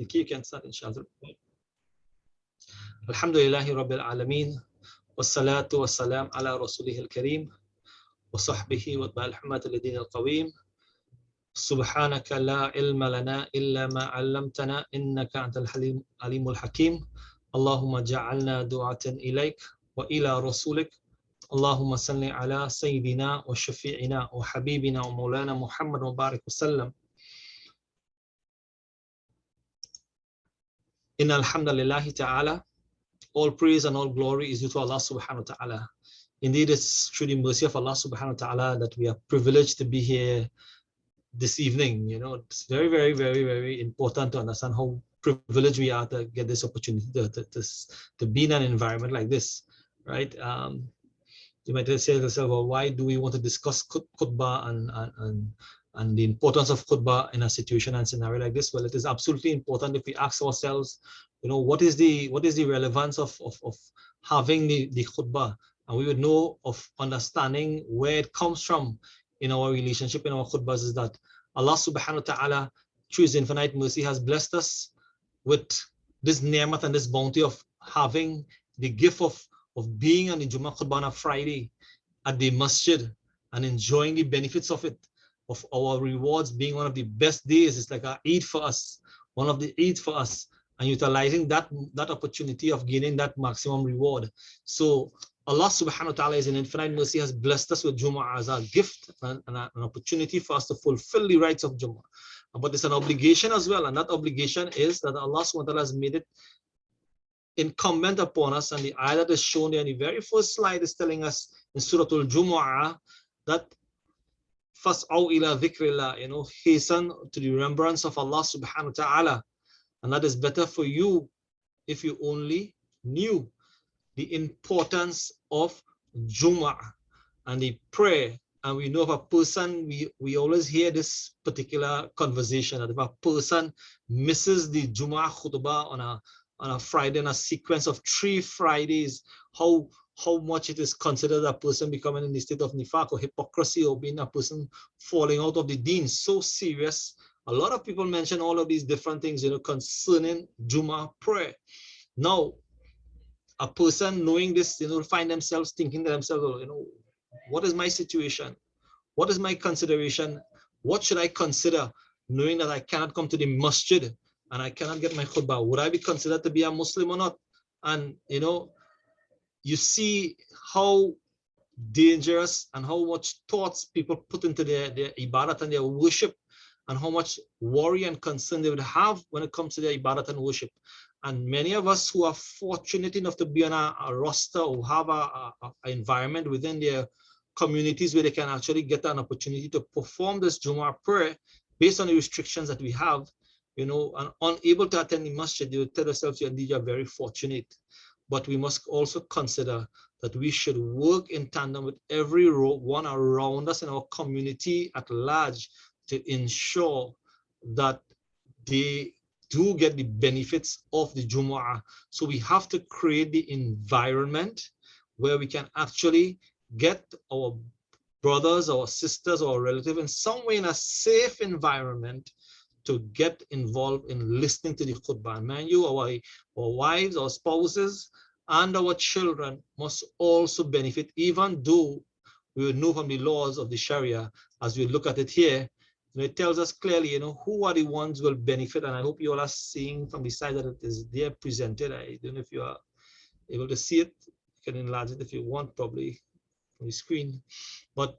Nikki, you can start, inshallah. Alhamdulillahi Rabbil Alameen. Wassalatu wassalam ala Rasulih al-Kareem. Wa sahbihi wa ba'al-hamad al-din al-qawim. Subhanaka la ilma lana illa ma 'allamtana innaka antal alimul hakim. Allahumma ja'alna du'atan ilayk wa ila rasulik. Allahumma salli ala sayyidina wa shafi'ina wa habibina wa maulana Muhammad wa barik wa sallam. Inna alhamdulillahi ta'ala. All praise and all glory is due to Allah subhanahu wa ta'ala. Indeed, it's through the mercy of Allah subhanahu wa ta'ala that we are privileged to be here this evening. You know, it's very, very, very, very important to understand how privileged we are to get this opportunity to be in an environment like this, right? You might say to yourself, well, why do we want to discuss khutbah and the importance of khutbah in a situation and scenario like this? Well, it is absolutely important if we ask ourselves, you know, what is the relevance of having the khutbah? And we would know of understanding where it comes from in our relationship, in our khutbahs, is that Allah subhanahu wa ta'ala, through His infinite mercy, has blessed us with this ni'mat and this bounty of having the gift of being on the Jummuah khutbah on a Friday at the masjid and enjoying the benefits of it, of our rewards being one of the best days. It's like an Eid for us, one of the Eid for us, and utilizing that opportunity of gaining that maximum reward. So Allah subhanahu wa ta'ala is in infinite mercy has blessed us with Jummuah as a gift and an opportunity for us to fulfill the rights of Jummuah. But it's an obligation as well, and that obligation is that Allah subhanahu wa ta'ala has made it incumbent upon us, and the ayah that is shown there in the very first slide is telling us in Surah Al-Jumu'ah that fas'aw ila dhikrillah, you know, hasten to the remembrance of Allah subhanahu wa ta'ala, and that is better for you if you only knew the importance of Jumu'ah and the prayer. And we know of a person, we always hear this particular conversation, that if a person misses the Jumu'ah khutbah on a Friday, in a sequence of 3 Fridays, how much it is considered a person becoming in the state of nifaq or hypocrisy, or being a person falling out of the deen. So serious. A lot of people mention all of these different things, you know, concerning Jumu'ah prayer. Now, a person knowing this, you know, find themselves thinking to themselves, oh, you know, what is my situation? What is my consideration? What should I consider, knowing that I cannot come to the masjid and I cannot get my khutbah? Would I be considered to be a Muslim or not? And, you know, you see how dangerous and how much thoughts people put into their ibadat and their worship, and how much worry and concern they would have when it comes to their ibadat and worship. And many of us who are fortunate enough to be on a roster or have an environment within their communities where they can actually get an opportunity to perform this Jumu'ah prayer based on the restrictions that we have, you know, and unable to attend the masjid, you would tell yourself, indeed, you're very fortunate. But we must also consider that we should work in tandem with everyone around us in our community at large to ensure that they do get the benefits of the Jumu'ah. So we have to create the environment where we can actually get our brothers, our sisters, our relatives in some way in a safe environment to get involved in listening to the khutbah. And mind you, our wives, our spouses, and our children must also benefit, even though we will know from the laws of the Sharia, as we look at it here, and it tells us clearly, you know, who are the ones who will benefit. And I hope you all are seeing from the side that it is there presented. I don't know if you are able to see it. You can enlarge it if you want, probably on the screen. But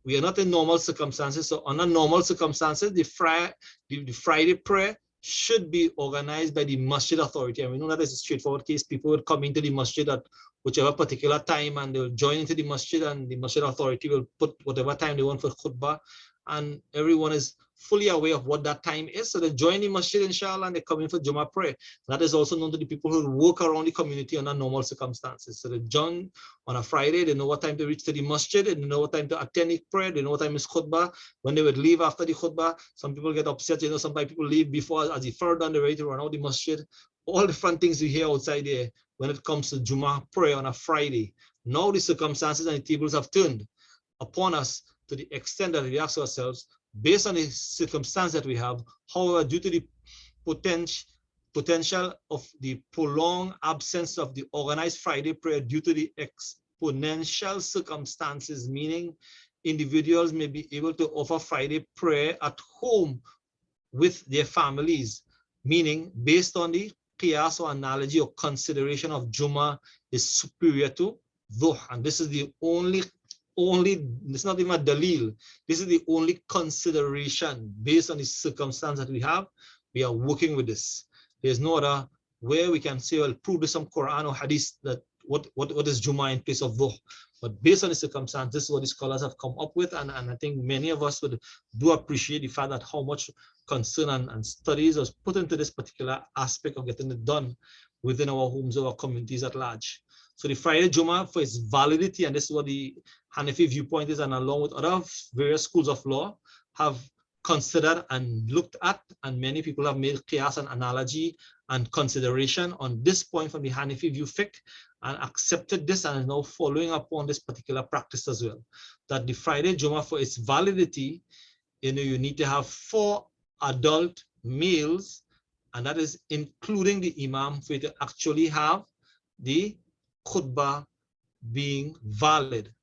we are not in normal circumstances. So under normal circumstances, the Friday prayer should be organized by the masjid authority. And we know that is a straightforward case. People would come into the masjid at whichever particular time, and they will join into the masjid, and the masjid authority will put whatever time they want for khutbah. And everyone is fully aware of what that time is. So they join the masjid, inshallah, and they come in for Jumu'ah prayer. That is also known to the people who work around the community under normal circumstances. So they join on a Friday, they know what time to reach to the masjid, they know what time to attend the prayer, they know what time is khutbah, when they would leave after the khutbah. Some people get upset, you know, sometimes people leave before, as the further down the way to run out the masjid. All the fun things you hear outside there when it comes to Jumu'ah prayer on a Friday. Now the circumstances and the tables have turned upon us, to the extent that we ask ourselves, based on the circumstance that we have, however, due to the potential potential of the prolonged absence of the organized Friday prayer due to the exponential circumstances, meaning individuals may be able to offer Friday prayer at home with their families, meaning based on the qiyas or analogy or consideration of Jummuah is superior to Dhuhr. And this is the only, it's not even a dalil. This is the only consideration based on the circumstance that we have. We are working with this. There's no other where we can say, well, prove this some Quran or Hadith that what is Jummuah in place of Dhuhr. But based on the circumstance, this is what the scholars have come up with. And I think many of us do appreciate the fact that how much concern and studies was put into this particular aspect of getting it done within our homes or our communities at large. So the Friday Jummuah, for its validity, and this is what the Hanafi viewpoint is, and along with other various schools of law, have considered and looked at, and many people have made qiyas and analogy and consideration on this point from the Hanafi view fiqh, and accepted this and is now following upon this particular practice as well. That the Friday Jummuah, for its validity, you need to have 4 adult males, and that is including the imam, for you to actually have the khutbah being valid.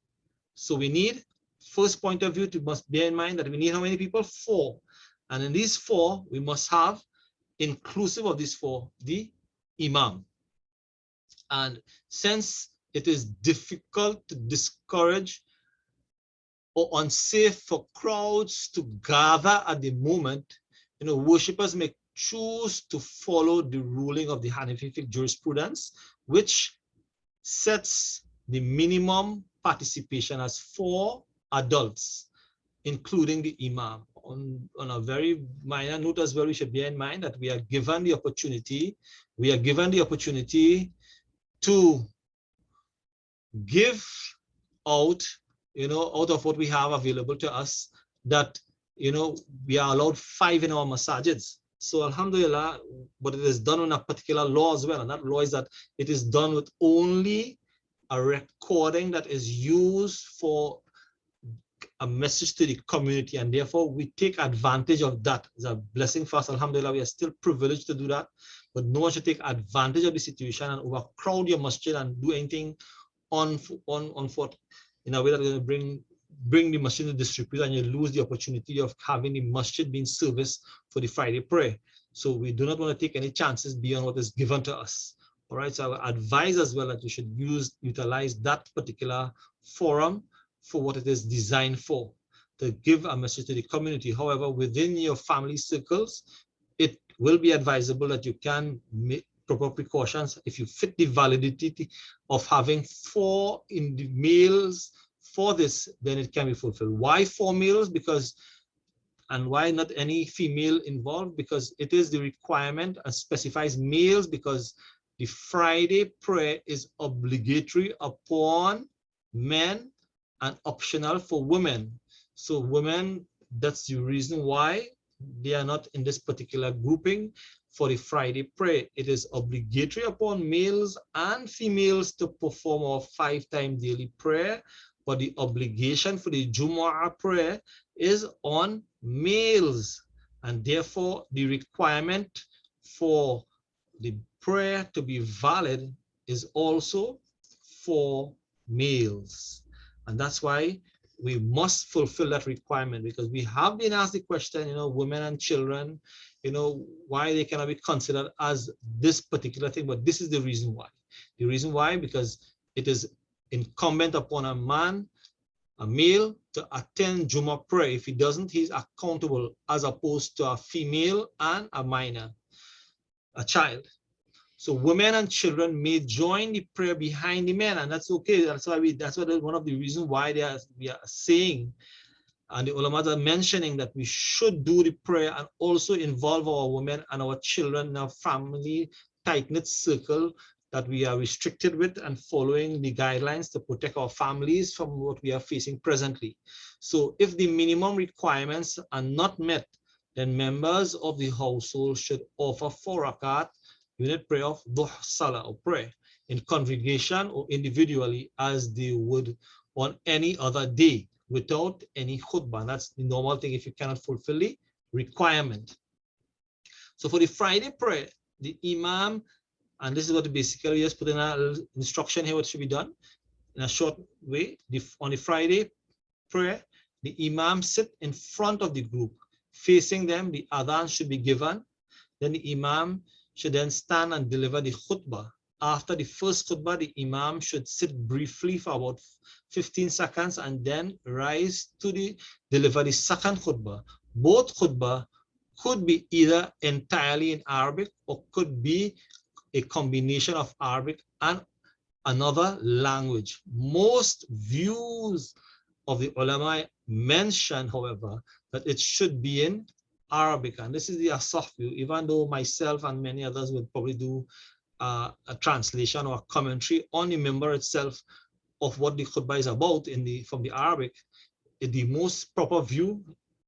So we need, first point of view, to must bear in mind that we need how many people? 4. And in these 4, we must have, inclusive of these 4, the imam. And since it is difficult to discourage or unsafe for crowds to gather at the moment, worshippers may choose to follow the ruling of the Hanafic jurisprudence, which sets the minimum participation as 4 adults, including the imam. On a very minor note as well, we should bear in mind that we are given the opportunity to give out, out of what we have available to us, that, we are allowed 5 in our masajids. So alhamdulillah, but it is done on a particular law as well. And that law is that it is done with only a recording that is used for a message to the community. And therefore we take advantage of that. It's a blessing for us. Alhamdulillah, we are still privileged to do that. But no one should take advantage of the situation and overcrowd your masjid and do anything on foot in a way that is going to bring the masjid to disrepute, and you lose the opportunity of having the masjid being serviced for the Friday prayer. So we do not want to take any chances beyond what is given to us. All right, so I advise as well that you should utilize that particular forum for what it is designed for, to give a message to the community. However, within your family circles, it will be advisable that you can make proper precautions. If you fit the validity of having 4 in the males for this, then it can be fulfilled. Why 4 males? Because, and why not any female involved? Because it is the requirement and specifies males, because the Friday prayer is obligatory upon men and optional for women. So women, that's the reason why they are not in this particular grouping for the Friday prayer. It is obligatory upon males and females to perform our 5-time daily prayer, but the obligation for the Jumu'ah prayer is on males, and therefore the requirement for the prayer to be valid is also for males. And that's why we must fulfill that requirement, because we have been asked the question, women and children, why they cannot be considered as this particular thing. But this is the reason why. The reason why, because it is incumbent upon a man, a male, to attend Jumu'ah prayer. If he doesn't, he's accountable, as opposed to a female and a minor, a child. So women and children may join the prayer behind the men, and that's okay. That's why one of the reasons why we are saying, and the ulama are mentioning, that we should do the prayer and also involve our women and our children in our family tight-knit circle that we are restricted with, and following the guidelines to protect our families from what we are facing presently. So if the minimum requirements are not met, then members of the household should offer 4 rakat unit prayer of Dhuhr Salah, or prayer, in congregation or individually, as they would on any other day, without any khutbah. That's the normal thing if you cannot fulfill the requirement. So for the Friday prayer, the Imam, and this is what basically just put in an instruction here what should be done in a short way. On the Friday prayer, the Imam sit in front of the group, facing them. The adhan should be given. Then the Imam should then stand and deliver the khutbah. After the first khutbah, the Imam should sit briefly for about 15 seconds and then rise to deliver the second khutbah. Both khutbah could be either entirely in Arabic or could be a combination of Arabic and another language. Most views of the ulama mention, however, that it should be in Arabic, and this is the asaf view, even though myself and many others would probably do a translation or a commentary on the member itself of what the khutbah is about from the Arabic. The most proper view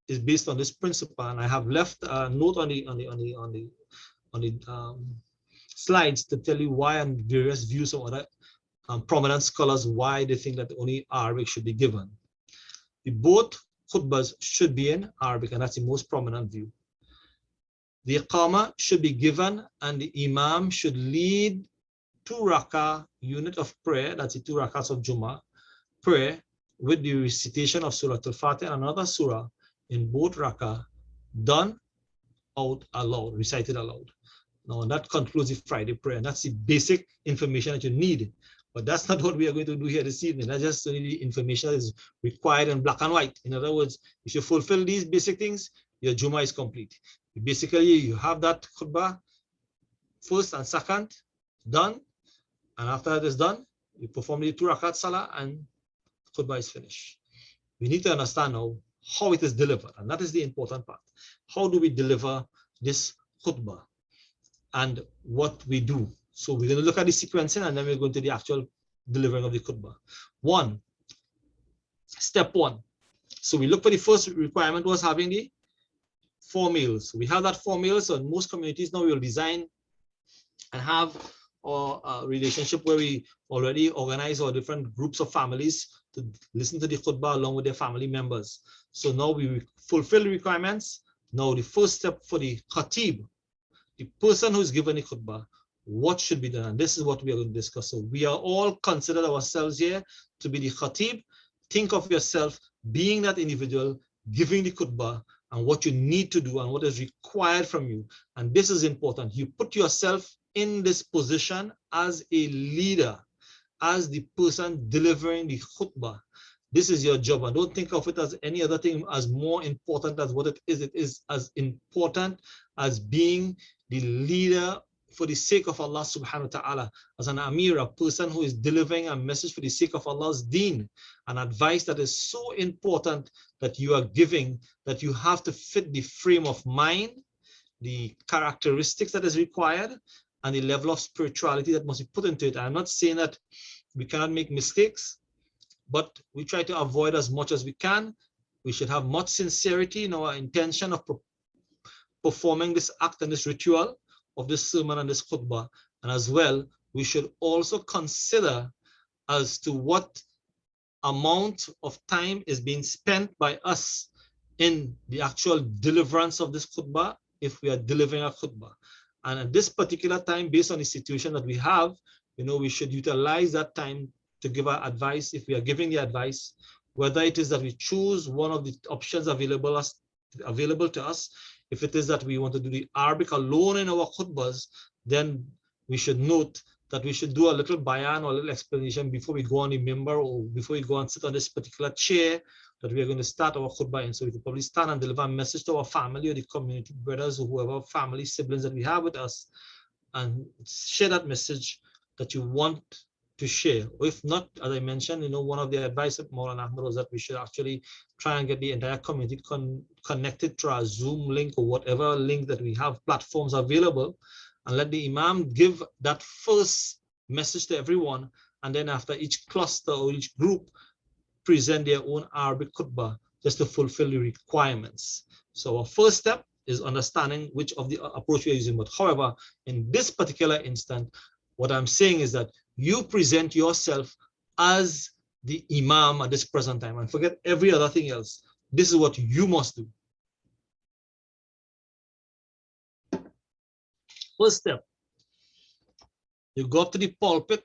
is based on this principle, and I have left a note on the slides to tell you why, and various views of other prominent scholars why they think that only Arabic should be given. Both khutbahs should be in Arabic, and that's the most prominent view. The iqamah should be given, and the Imam should lead 2 rakah unit of prayer, that's the 2 rakahs of Jummuah prayer, with the recitation of Surah Al-Fatiha and another surah in both rakah, done out aloud, recited aloud. Now, that concludes the Friday prayer, and that's the basic information that you need. But that's not what we are going to do here this evening. That's just the information that is required in black and white. In other words, if you fulfill these basic things, your Jummuah is complete. Basically, you have that khutbah, first and second, done. And after that is done, you perform the 2 rakat salah and khutbah is finished. We need to understand now how it is delivered. And that is the important part. How do we deliver this khutbah and what we do? So we're going to look at the sequencing, and then we're going to the actual delivering of the khutbah. Step one. So we look for the first requirement was having the 4 meals. We have that 4 meals, so in most communities now we'll design and have a relationship where we already organize our different groups of families to listen to the khutbah along with their family members. So now we fulfill the requirements. Now the first step for the khatib, the person who is given the khutbah, what should be done? And this is what we are going to discuss. So we are all considered ourselves here to be the khatib. Think of yourself being that individual, giving the khutbah, and what you need to do and what is required from you. And this is important. You put yourself in this position as a leader, as the person delivering the khutbah. This is your job, and don't think of it as any other thing as more important as what it is. It is as important as being the leader for the sake of Allah subhanahu wa ta'ala, as an amir, a person who is delivering a message for the sake of Allah's deen, an advice that is so important that you are giving, that you have to fit the frame of mind, the characteristics that is required, and the level of spirituality that must be put into it. I'm not saying that we cannot make mistakes, but we try to avoid as much as we can. We should have much sincerity in our intention of performing this act and this ritual of this sermon and this khutbah. And as well, we should also consider as to what amount of time is being spent by us in the actual deliverance of this khutbah, if we are delivering a khutbah. And at this particular time, based on the situation that we have, we should utilize that time to give our advice. If we are giving the advice, whether it is that we choose one of the options available to us, if it is that we want to do the Arabic alone in our khutbahs, then we should note that we should do a little bayan or a little explanation before we go on the minbar, or before we go and sit on this particular chair that we are going to start our khutbah in. So we could probably stand and deliver a message to our family or the community brothers or whoever family siblings that we have with us, and share that message that you want to share. Or if not, as I mentioned, one of the advice of Maulana Ahmad was that we should actually try and get the entire community connected to our Zoom link or whatever link that we have, platforms available, and let the Imam give that first message to everyone. And then after each cluster or each group present their own Arabic khutbah just to fulfill the requirements. So our first step is understanding which of the approach we are using. But however, in this particular instant, what I'm saying is that you present yourself as the Imam at this present time, and forget every other thing else. This is what you must do. First step, you go up to the pulpit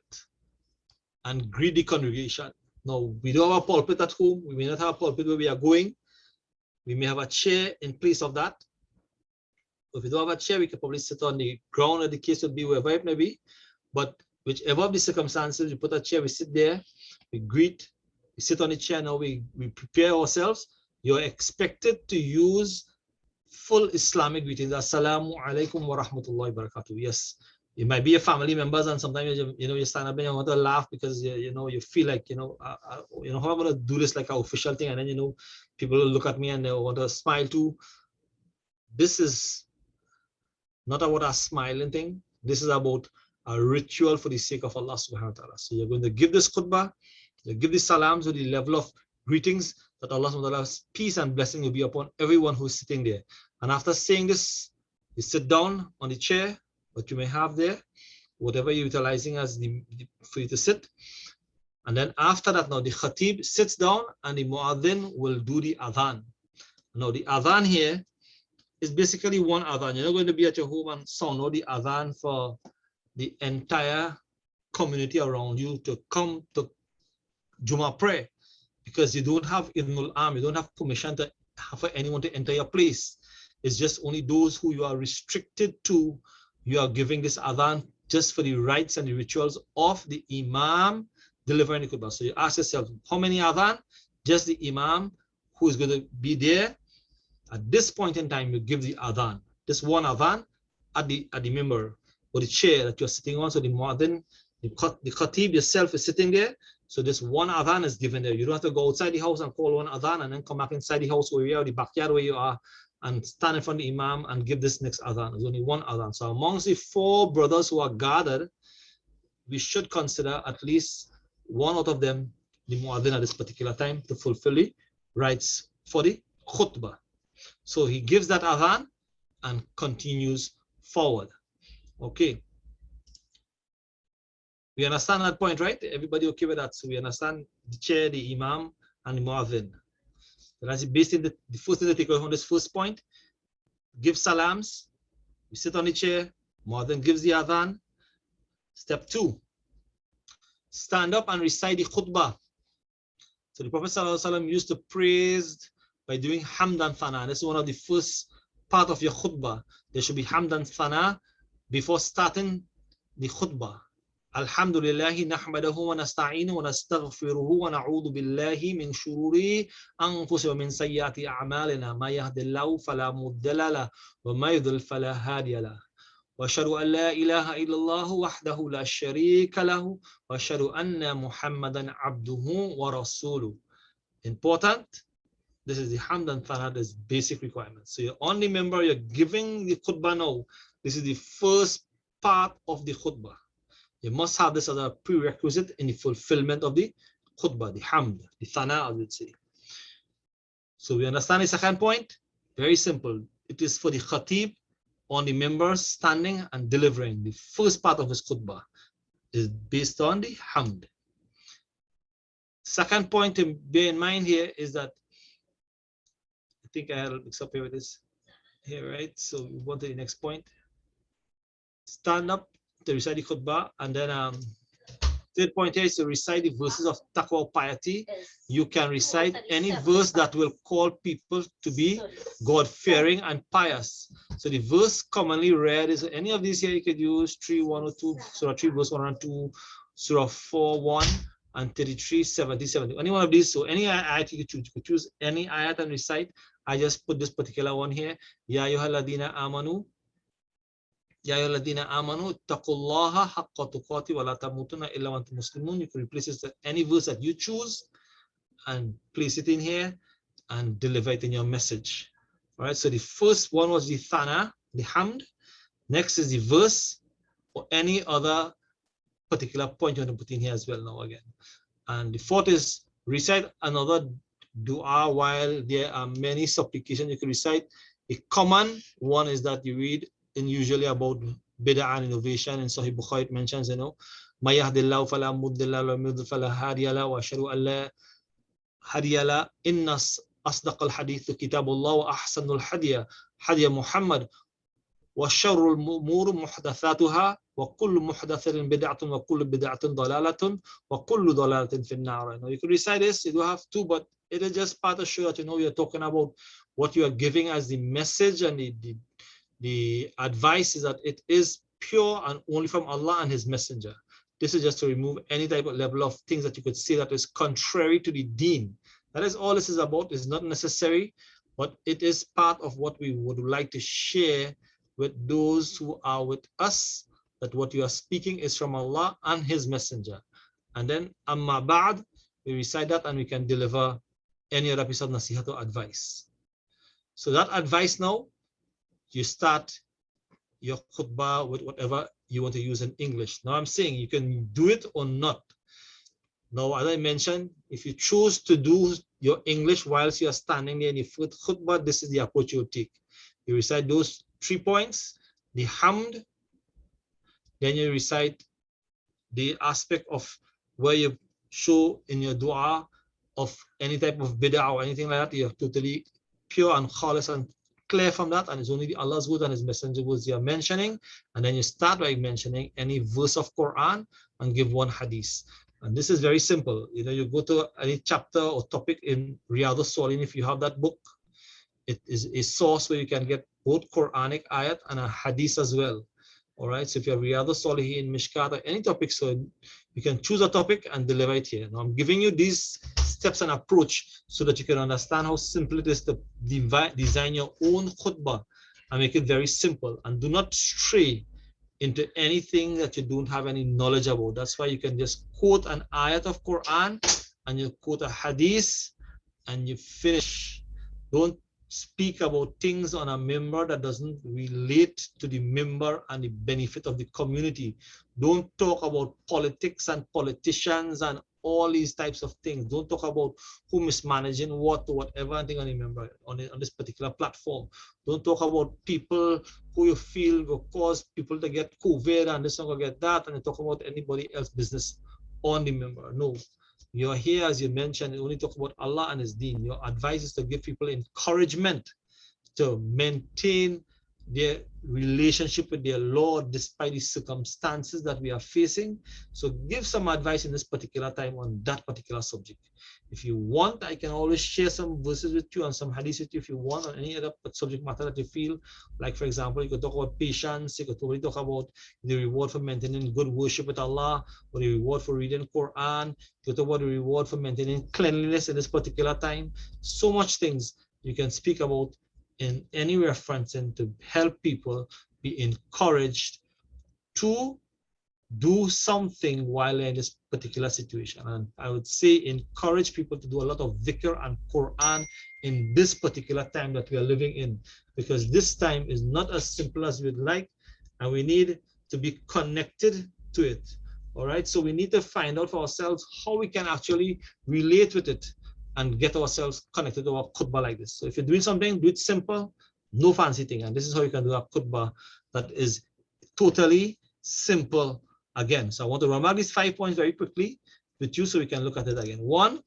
and greet the congregation. Now, we don't have a pulpit at home. We may not have a pulpit where we are going. We may have a chair in place of that. If we don't have a chair, we can probably sit on the ground, or the case would be wherever it may be. But whichever of the circumstances, we put a chair, we sit there, we greet, we sit on the chair. Now we prepare ourselves. You're expected to use full Islamic greetings. Assalamu alaikum wa rahmatullahi wa barakatuh. Yes, it might be your family members, and sometimes you stand up and you want to laugh because you feel like how I'm gonna do this like an official thing, and then people will look at me and they want to smile too. This is not about a smiling thing. This is about a ritual for the sake of Allah subhanahu wa ta'ala. So you're going to give this khutbah, you give the salams with the level of greetings that Allah subhanahu wa ta'ala's peace and blessing will be upon everyone who's sitting there. And after saying this, you sit down on the chair, what you may have there, whatever you're utilizing as for you to sit. And then after that, now the khatib sits down and the muadhin will do the adhan. Now the adhan here is basically one adhan. You're not going to be at your home and sound out the adhan for the entire community around you to come to Jummuah prayer, because you don't have Ibnul Am, you don't have permission for anyone to enter your place. It's just only those who you are restricted to. You are giving this adhan just for the rites and the rituals of the Imam delivering the khutbah. So you ask yourself, how many adhan? Just the Imam who is going to be there. At this point in time, you give the adhan, this one adhan at the member or the chair that you're sitting on. So the muadhin, the khatib yourself is sitting there. So this one adhan is given there. You don't have to go outside the house and call one adhan and then come back inside the house where you are, the backyard where you are, and stand in front of the Imam and give this next adhan. There's only one adhan. So amongst the 4 brothers who are gathered, we should consider at least one out of them the muadhin at this particular time to fulfill the rites for the khutbah. So he gives that adhan and continues forward. Okay. We understand that point, right? Everybody okay with that? So we understand the chair, the Imam, and the muadhin. That's based in the first thing to take away from this first point. Give salams. We sit on the chair. Muadhin gives the adhan. Step 2. Stand up and recite the khutbah. So the Prophet ﷺ used to praise by doing hamd and thana. This is one of the first part of your khutbah. There should be hamd and thana before starting the khutbah. Alhamdulillahi nahmadahu wa nasta'inu wa nastaghfiruhu wa na'udhu billahi min shururi anfusina wa min sayyiati a'malina ma yahdihillahu fala mudilla lahu wa ma yudlil fala hadiya lahu. Wa ashhadu an la ilaha illallah wahdahu la sharika lahu wa ashhadu anna Muhammadan abduhu wa rasuluhu. Important. This is the hamd and thana, this basic requirements. So you're only member, you're giving the khutbah now. This is the first part of the khutbah. You must have this as a prerequisite in the fulfillment of the khutbah, the hamd, the thana, I would say. So we understand the second point. Very simple. It is for the khatib on the members standing and delivering. The first part of his khutbah is based on the hamd. Second point to bear in mind here is that I think I had a mix up here with this here, right? So we go to the next point. Stand up to recite the khutbah, and then third point here is to recite the verses of taqwa, piety. You can recite any verse that will call people to be God-fearing and pious. So the verse commonly read is any of these here. You could use 3:102, Surah 3 verse 102, Surah 4:1 and 33, 70, 70. Any one of these. So any ayat you could choose any ayat and recite. I just put this particular one here. Ya ayyuhalladhina amanu. Ya ayyuhalladhina amanu taqullaha haqqa tuqati wa la tamutunna illa wa antum muslimun. You can replace it with any verse that you choose and place it in here and deliver it in your message. All right. So the first one was the thana, the hamd. Next is the verse or any other particular point you want to put in here as well now again. And the fourth is recite another dua while there are many supplications you can recite. A common one is that you read in usually about bid'ah and innovation. In Sahih Bukhari it mentions, ma yahdillahu fala mudilla lahu wa yudlil fala hadiya lahu wa ashhadu an la hadiya lahu inna asdaqal hadith kitabullah wa ahsanul hadiya hadiya Muhammad وَشَرُّ الْأُمُورِ مُحْدَثَاتُهَا وَكُلُّ مُحْدَثَةٍ بِدْعَةٌ وَكُلُّ بِدْعَةٍ ضَلَالَةٌ وَكُلُّ ضَلَالَةٍ فِي النَّارِ. Now you could recite this, you don't have to, but it is just part of show that you're talking about what you are giving as the message, and the advice is that it is pure and only from Allah and His Messenger. This is just to remove any type of level of things that you could say that is contrary to the deen. That is all this is about. It's not necessary, but it is part of what we would like to share with those who are with us, that what you are speaking is from Allah and His Messenger. And then, amma ba'd, we recite that and we can deliver any other piece of nasihat or advice. So that advice now, you start your khutbah with whatever you want to use in English. Now I'm saying you can do it or not. Now, as I mentioned, if you choose to do your English whilst you are standing there in the khutbah, this is the approach you take. You recite those 3 points, the hamd, then you recite the aspect of where you show in your dua of any type of bid'ah or anything like that. You're totally pure and khalis and clear from that, and it's only Allah's word and His Messenger words you are mentioning. And then you start by mentioning any verse of Quran and give one hadith. And this is very simple. You know, you go to any chapter or topic in Riyadus Salihin, if you have that book, it is a source where you can get both Quranic ayat and a hadith as well. All right, so if you have Riyadus Salihin, Mishkat, or any topic, so you can choose a topic and deliver it here. Now I'm giving you these steps and approach so that you can understand how simple it is to design your own khutbah and make it very simple, and do not stray into anything that you don't have any knowledge about. That's why you can just quote an ayat of Quran and you quote a hadith and you finish. Don't speak about things on a member that doesn't relate to the member and the benefit of the community. Don't talk about politics and politicians and all these types of things. Don't talk about who mismanaging what or whatever and thing on the member on this particular platform. Don't talk about people who you feel will cause people to get COVID and this one will get that, and you talk about anybody else's business on the member. No. You're here, as you mentioned, you only talk about Allah and His deen. Your advice is to give people encouragement to maintain their relationship with their Lord despite the circumstances that we are facing. So give some advice in this particular time on that particular subject. If you want, I can always share some verses with you and some hadiths with you if you want, on any other subject matter that you feel. Like, for example, you could talk about patience, you could talk about the reward for maintaining good worship with Allah, or the reward for reading Quran, you could talk about the reward for maintaining cleanliness in this particular time. So much things you can speak about in any reference, and to help people be encouraged to do something while in this particular situation. And I would say encourage people to do a lot of dhikr and Quran in this particular time that we are living in, because this time is not as simple as we'd like, and we need to be connected to it. All right, so we need to find out for ourselves how we can actually relate with it and get ourselves connected to a khutbah like this. So if you're doing something, do it simple, no fancy thing. And this is how you can do a khutbah that is totally simple again. So I want to remark these 5 points very quickly with you so we can look at it again. 1,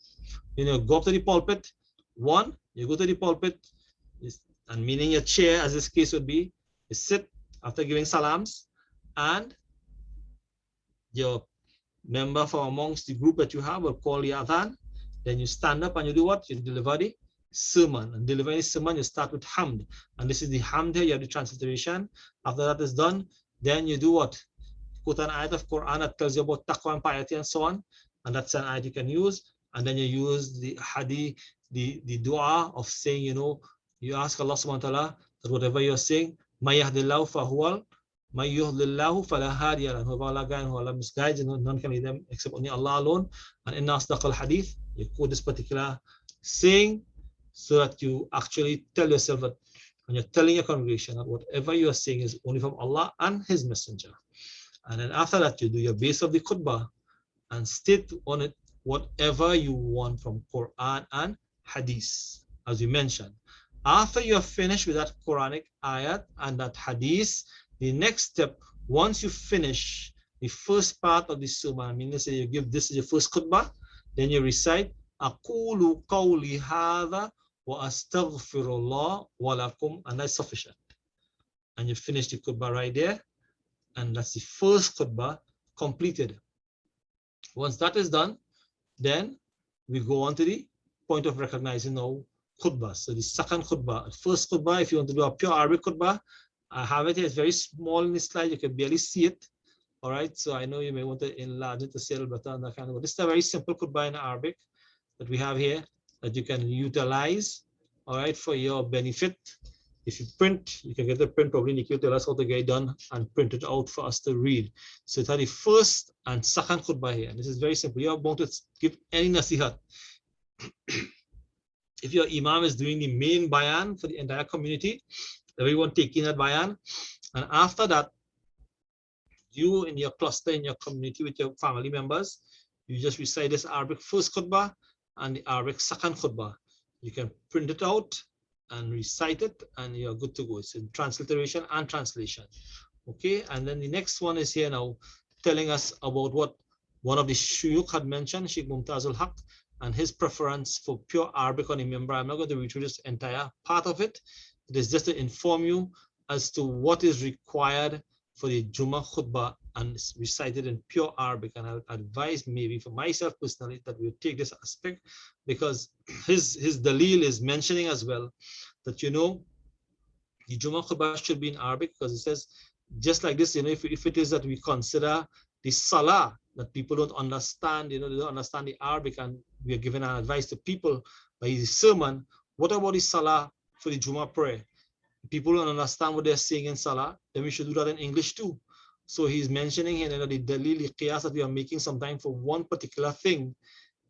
go up to the pulpit. 1, you go to the pulpit, and meaning your chair, as this case would be, you sit after giving salams, and your member from amongst the group that you have will call the adhan. Then you stand up and you do what? You deliver the sermon. And delivering the sermon, you start with hamd. And this is the hamd here, you have the transliteration. After that is done, then you do what? Quote an ayat of Quran that tells you about taqwa and piety and so on. And that's an ayat you can use. And then you use the hadith, the dua of saying, you ask Allah subhanahu wa ta'ala that whatever you're saying, may yahdillahu fahuwal, may yuhdillahu fala hadiya lahu. Whoever Allah guides, who Allah misguides, none can lead them except only Allah alone. And in asdaqal hadith, you quote this particular saying so that you actually tell yourself that when you're telling your congregation that whatever you are saying is only from Allah and His Messenger. And then after that, you do your base of the khutbah and state on it whatever you want from Quran and Hadith, as we mentioned. After you are finished with that Quranic ayat and that Hadith, the next step, once you finish the first part of the sermon, I mean, let's say you give this is your first khutbah, then you recite, Aqulu qawli hadha wa astaghfirullah wa lakum, and that's sufficient. and you finish the khutbah right there, and that's the first khutbah completed. Once that is done, then we go on to the point of recognizing now khutbah. So the second khutbah, first khutbah, if you want to do a pure Arabic khutbah, I have it here. It's very small in this slide. You can barely see it. All right. So I know you may want to enlarge it to see a little better. And that kind of. This is a very simple khutbah in Arabic that we have here that you can utilize. All right, for your benefit. If you print, you can get the print. Probably Nikki will tell us how to get it done and print it out for us to read. So it's the first and second khutbah here. This is very simple. You're about to give any nasihat. If your imam is doing the main bayan for the entire community, everyone taking that bayan, and after that, you in your cluster, in your community with your family members, you just recite this Arabic first khutbah and the Arabic second khutbah. You can print it out and recite it, and you're good to go. It's in transliteration and translation. Okay, and then the next one is here now, telling us about what one of the shuyukh had mentioned, Sheikh Mumtazul Haq, and his preference for pure Arabic on a member. I'm not going to read through this entire part of it. It is just to inform you as to what is required for the Jummuah khutbah and recited in pure Arabic. And I would advise, maybe for myself personally, that we take this aspect, because his dalil is mentioning as well that, you know, the Jummuah khutbah should be in Arabic, because it says, just like this, you know, if it is that we consider the salah that people don't understand, you know, they don't understand the Arabic, and we are giving an advice to people by the sermon, what about the salah for the Jummuah prayer? People don't understand what they're saying in salah, then we should do that in English too. So he's mentioning here that the dalil qiyas that we are making sometimes for one particular thing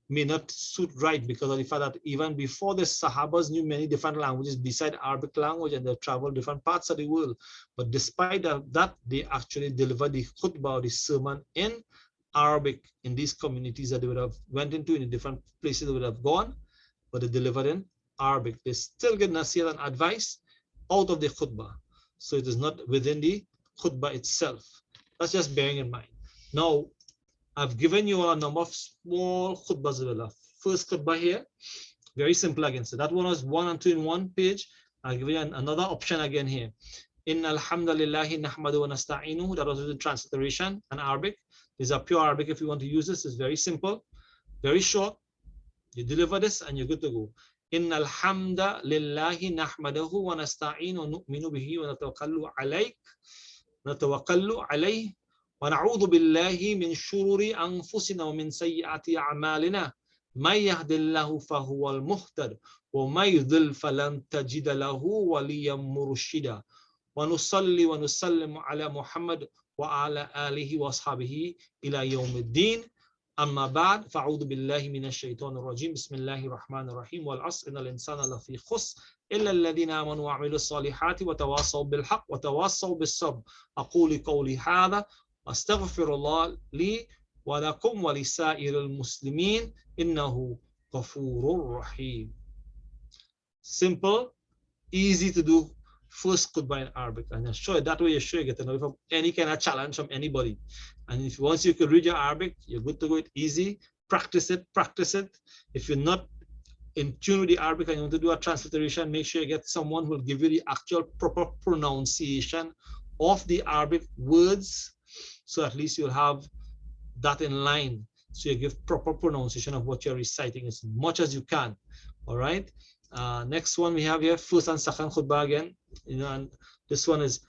may not suit right, because of the fact that even before the Sahabas knew many different languages beside Arabic language, and they traveled different parts of the world. But despite that, they actually delivered the khutbah or the sermon in Arabic in these communities that they would have went into, in the different places they would have gone, but they delivered in Arabic. They still get nasihat and advice out of the khutbah. So it is not within the khutbah itself. That's just bearing in mind. Now, I've given you a number of small khutbahs. First khutbah here, very simple again. So that one was 1 and 2 in one page. I'll give you another option again here. Inna alhamdulillahi nahmadu wa nasta'inu. That was the transliteration in Arabic. These are pure Arabic. If you want to use this, it's very simple, very short. You deliver this and you're good to go. Inna alhamdulillahi nahmadahu wa nasta'inu wa nu'minu bihi wa natawakkalu alayhi. ونعوذ بالله من شرور أنفسنا ومن سيئات أعمالنا من يهد الله فهو المهتد ومن يضلل فلن تجد له وليا مرشدا ونصلي ونسلم على محمد وعلى آله وأصحابه إلى يوم الدين أما بعد فأعوذ بالله من الشيطان الرجيم بسم الله الرحمن الرحيم والعصر إن الإنسان لفي خسر إلا الذين آمنوا وعملوا الصالحات وتواصوا بالحق وتواصوا بالصبر أقول قولي هذا أستغفر الله لي ولكم ولسائر المسلمين إنه غفور رحيم. Simple, easy to do first khutbah in Arabic, and I'm sure that way you're sure you get to know from any kind of challenge from anybody. And if once you can read your Arabic, you're good to go. It's easy. Practice it. If you're not in tune with the Arabic and you want to do a transliteration, make sure you get someone who will give you the actual proper pronunciation of the Arabic words. So at least you'll have that in line. So you give proper pronunciation of what you're reciting as much as you can. All right. Next one we have here, first and second khutbah again. You know, and this one is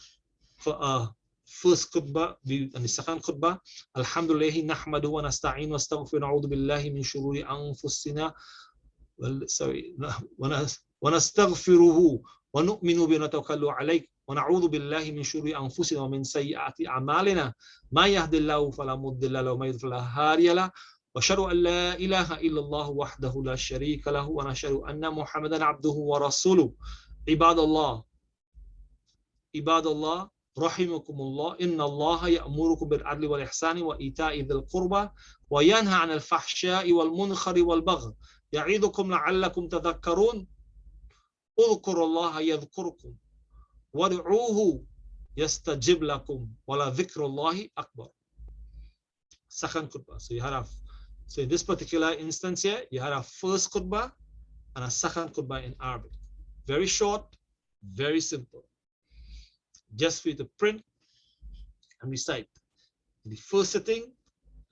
for first khutbah and the second khutbah. Alhamdulillah nahmadu wa nasta'in wa astaghfiru na'udhu billahi min shururi anfusina. Wa nastaghfiruhu wa nu'minu bi natawakkalu alayk. ونعوذ بالله من شرور أنفسنا ومن سيئات أعمالنا ما يهدي الله فلا مضل له وما يضلل فلا هادي له وأشهد أن لا إله إلا الله وحده لا شريك له ونشهد أن محمدا عبده ورسوله عباد الله رحمكم الله إن الله يأمركم بالعدل والإحسان وإيتاء ذي القربى وينهى عن الفحشاء والمنكر والبغي يعظكم لعلكم تذكرون اذكروا الله يذكركم وَدْعُوهُ يَسْتَجِبْ لَكُمْ وَلَا ذِكْرُ اللَّهِ أَكْبَرُ. Second khutbah. So in this particular instance here, you had a first khutbah and a second khutbah in Arabic. Very short, very simple. just for you to print and recite. The first sitting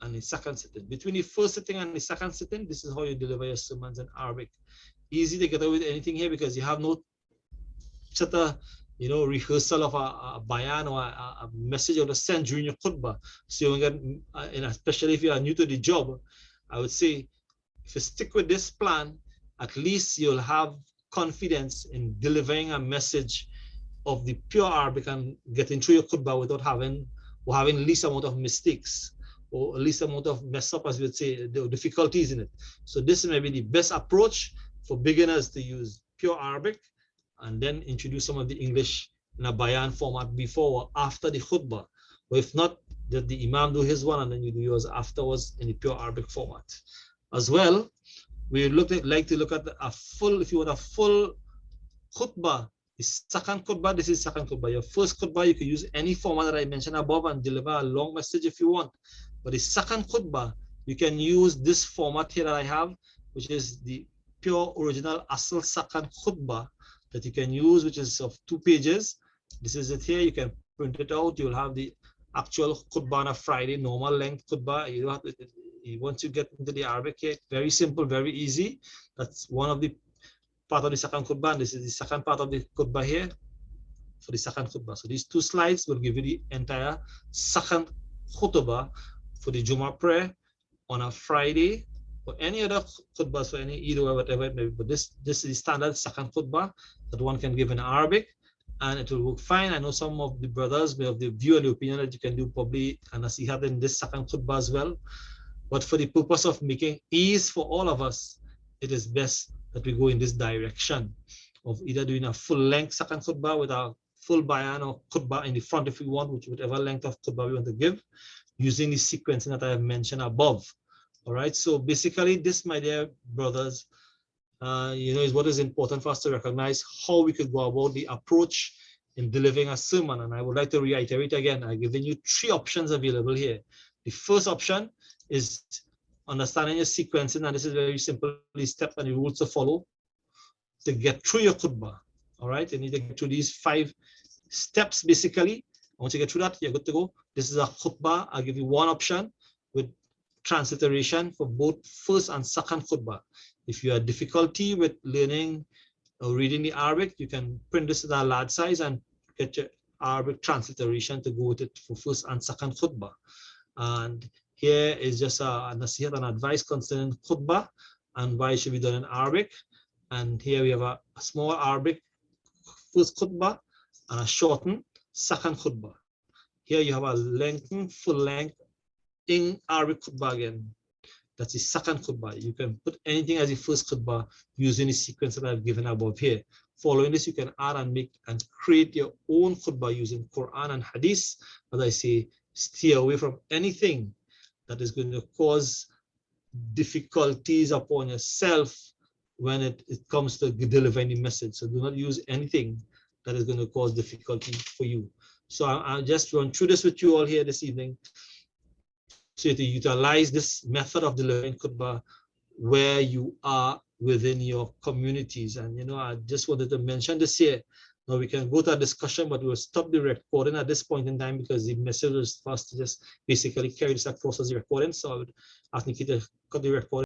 and the second sitting. Between the first sitting and the second sitting, this is how you deliver your sermons in Arabic. Easy to get away with anything here because you have no such a rehearsal of a bayan or a message or a send during your khutbah. So you get, and especially if you are new to the job, I would say if you stick with this plan, at least you'll have confidence in delivering a message of the pure Arabic and getting through your khutbah without having least amount of mistakes or least amount of mess up, as we would say, the difficulties in it. So this may be the best approach for beginners to use pure Arabic and then introduce some of the English in a bayan format before or after the khutbah. Or if not, that the Imam do his one and then you do yours afterwards in the pure Arabic format. As well, we like to look at a full, if you want a full khutbah, the second khutbah, this is second khutbah. Your first khutbah, you can use any format that I mentioned above and deliver a long message if you want. But the second khutbah, you can use this format here that I have, which is the pure original Asl second khutbah that you can use, which is of 2 pages. This is it here. You can print it out. You'll have the actual khutbah on a Friday, normal length khutbah. You don't have to, once you get into the Arabic here, very simple, very easy. That's one of the part of the second khutbah, and this is the second part of the khutbah here for the second khutbah. So these 2 slides will give you the entire second khutbah for the Jummuah prayer on a Friday or any other khutbahs for any Eid or whatever it may be. But this is the standard second khutbah that one can give in Arabic, and it will work fine. I know some of the brothers may have the view and the opinion that you can do probably a nasihat in this second khutbah as well. But for the purpose of making ease for all of us, it is best that we go in this direction of either doing a full length second khutbah with a full bayan or khutbah in the front if we want, whichever length of khutbah we want to give, using the sequencing that I have mentioned above. All right, so basically this, my dear brothers, is what is important for us to recognize how we could go about the approach in delivering a sermon. And I would like to reiterate again, I've given you 3 options available here. The first option is understanding your sequencing, and this is very simple, the steps and the rules to follow to get through your khutbah. All right, you need to get through these 5 steps basically. Once you get through that, you're good to go. This is a khutbah. I'll give you 1 option with transliteration for both first and second khutbah. If you have difficulty with learning or reading the Arabic, you can print this at a large size and get your Arabic transliteration to go with it for first and second khutbah. And here is just a nasihat and advice concerning khutbah and why it should be done in Arabic. And here we have a small Arabic first khutbah and a shortened second khutbah. Here you have a lengthened, full length in Arabic khutbah again. That's the second khutbah. You can put anything as the first khutbah using the sequence that I've given above here. Following this, you can add and make and create your own khutbah using Quran and Hadith. As I say, stay away from anything that is going to cause difficulties upon yourself when it comes to delivering the message. So do not use anything that is going to cause difficulty for you. So I'll just run through this with you all here this evening. So to utilize this method of delivering khutbah where you are within your communities. And I just wanted to mention this here. Now we can go to a discussion, but we'll stop the recording at this point in time because the message is for us to just basically carry this across as the recording. So I would ask Nikki to cut the recording.